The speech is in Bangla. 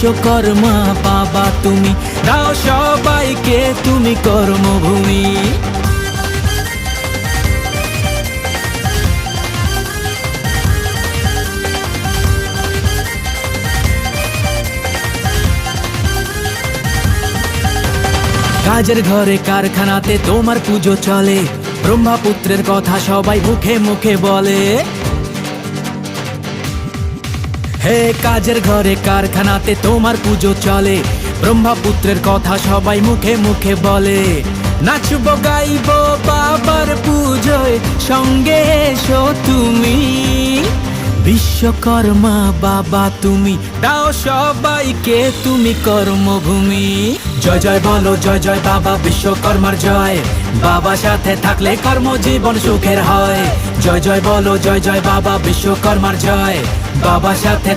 বিশ্বকর্মা বাবা তুমি, দাও সবাইকে তুমি কর্মভূমি। কাজের ঘরে কারখানাতে তোমার পুজো চলে, ব্রহ্মপুত্রের কথা সবাই মুখে মুখে বলে। হে কাজের ঘরে কারখানাতে তোমার পুজো চলে, ব্রহ্মপুত্রের কথা সবাই মুখে মুখে বলে। নাচবো গাইবো বাবার পুজোয়, সঙ্গে এসো তুমি। বিশ্বকর্মা বাবা তুমি, দাও সবাইকে তুমি কর্মভূমি। জয় জয় বলো জয় জয় বাবা বিশ্বকর্মার জয়, বাবা সাথে থাকলে কর্মজীবন সুখের হয়। জয় জয় বলো জয় জয় বাবা বিশ্বকর্মার জয়, বাবা সাথে